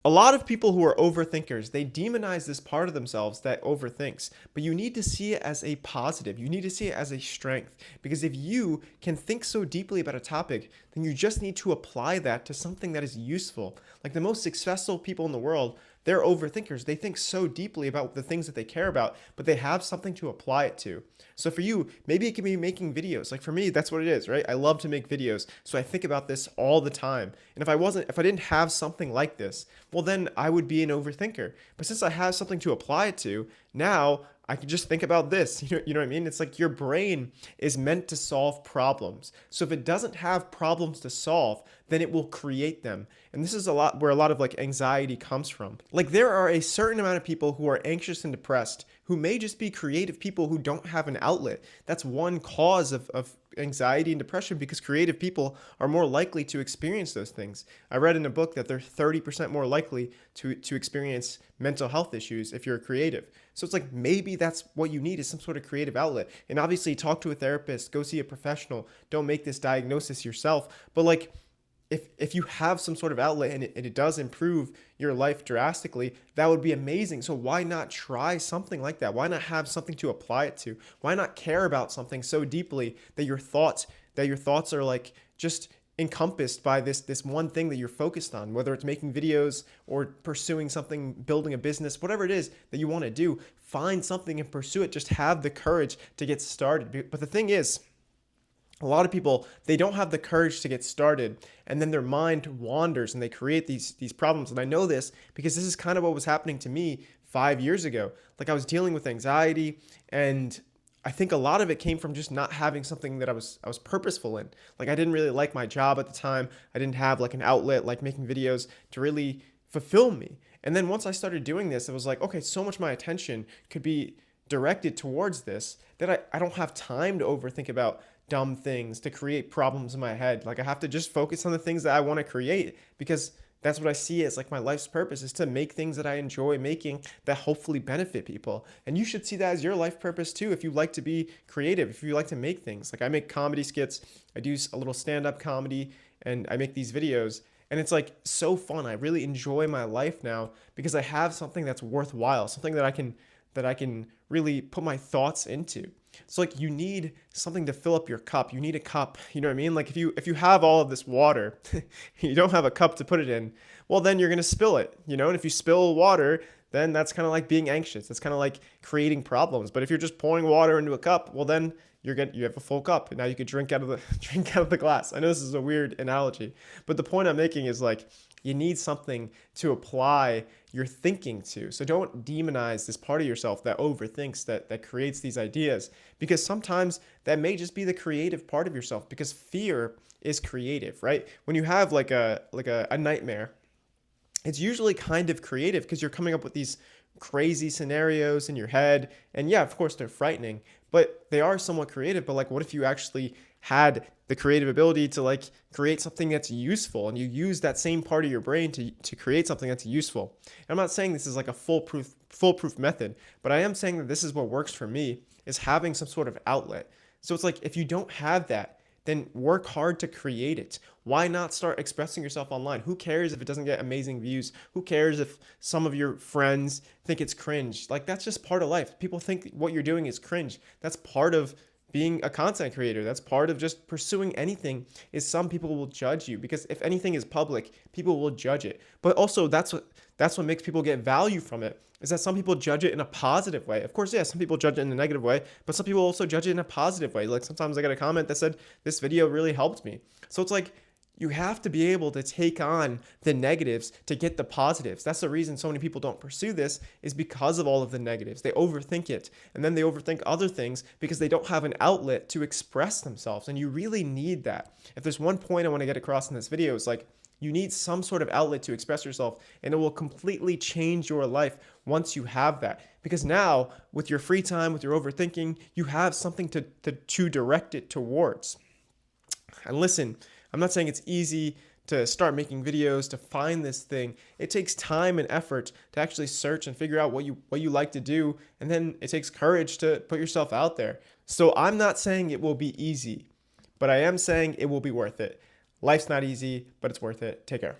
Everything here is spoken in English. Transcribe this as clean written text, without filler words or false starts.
A lot of people who are overthinkers, they demonize this part of themselves that overthinks, but you need to see it as a positive. You need to see it as a strength because if you can think so deeply about a topic, then you just need to apply that to something that is useful. Like the most successful people in the world, they're overthinkers. They think so deeply about the things that they care about, but they have something to apply it to. So for you, maybe it can be making videos. Like for me, that's what it is, right? I love to make videos. So I think about this all the time. And if I didn't have something like this, well, then I would be an overthinker. But since I have something to apply it to, now I can just think about this. You know what I mean? It's like your brain is meant to solve problems. So if it doesn't have problems to solve, then it will create them. And this is a lot where a lot of like anxiety comes from. Like there are a certain amount of people who are anxious and depressed who may just be creative people who don't have an outlet. That's one cause of anxiety and depression because creative people are more likely to experience those things. I read in a book that they're 30% more likely to experience mental health issues if you're creative. So it's like maybe that's what you need is some sort of creative outlet. And obviously talk to a therapist, go see a professional. Don't make this diagnosis yourself. But like if you have some sort of outlet and it does improve your life drastically, that would be amazing. So why not try something like that? Why not have something to apply it to? Why not care about something so deeply that your thoughts are like just encompassed by this one thing that you're focused on, whether it's making videos or pursuing something, building a business, whatever it is that you want to do, find something and pursue it. Just have the courage to get started. But the thing is, a lot of people, they don't have the courage to get started, and then their mind wanders and they create these problems. And I know this because this is kind of what was happening to me 5 years ago. Like I was dealing with anxiety, and I think a lot of it came from just not having something that I was purposeful in. Like I didn't really like my job at the time. I didn't have like an outlet like making videos to really fulfill me. And then once I started doing this, it was like, okay, so much of my attention could be directed towards this that I don't have time to overthink about dumb things, to create problems in my head. Like I have to just focus on the things that I want to create because that's what I see as like my life's purpose is to make things that I enjoy making that hopefully benefit people. And you should see that as your life purpose too. If you like to be creative, if you like to make things, like I make comedy skits, I do a little stand-up comedy, and I make these videos. And it's like so fun. I really enjoy my life now because I have something that's worthwhile, something that I can really put my thoughts into. So like you need something to fill up your cup. You need a cup. You know what I mean? Like if you have all of this water, you don't have a cup to put it in, well then you're gonna spill it, you know? And if you spill water, then that's kind of like being anxious. That's kind of like creating problems. But if you're just pouring water into a cup, well then you have a full cup and now you could drink out of the drink out of the glass. I know this is a weird analogy, but the point I'm making is like you need something to apply your thinking to. So don't demonize this part of yourself that overthinks, that creates these ideas, because sometimes that may just be the creative part of yourself because fear is creative, right? When you have like a nightmare, it's usually kind of creative because you're coming up with these crazy scenarios in your head. And yeah, of course, they're frightening, but they are somewhat creative. But like, what if you actually had the creative ability to like create something that's useful and you use that same part of your brain to create something that's useful? And I'm not saying this is like a foolproof method, but I am saying that this is what works for me is having some sort of outlet. So it's like if you don't have that, then work hard to create it. Why not start expressing yourself online? Who cares if it doesn't get amazing views? Who cares if some of your friends think it's cringe? Like that's just part of life. People think what you're doing is cringe. That's part of being a content creator. That's part of just pursuing anything is some people will judge you because if anything is public, people will judge it. But also that's what makes people get value from it is that some people judge it in a positive way. Of course, yeah, some people judge it in a negative way, but some people also judge it in a positive way. Like sometimes I get a comment that said, this video really helped me. So it's like, you have to be able to take on the negatives to get the positives. That's the reason so many people don't pursue this is because of all of the negatives. They overthink it, and then they overthink other things because they don't have an outlet to express themselves. And you really need that. If there's one point I want to get across in this video, it's like, you need some sort of outlet to express yourself, and it will completely change your life once you have that. Because now, with your free time, with your overthinking, you have something to direct it towards. And listen, I'm not saying it's easy to start making videos, to find this thing. It takes time and effort to actually search and figure out what you like to do, and then it takes courage to put yourself out there. So I'm not saying it will be easy, but I am saying it will be worth it. Life's not easy, but it's worth it. Take care.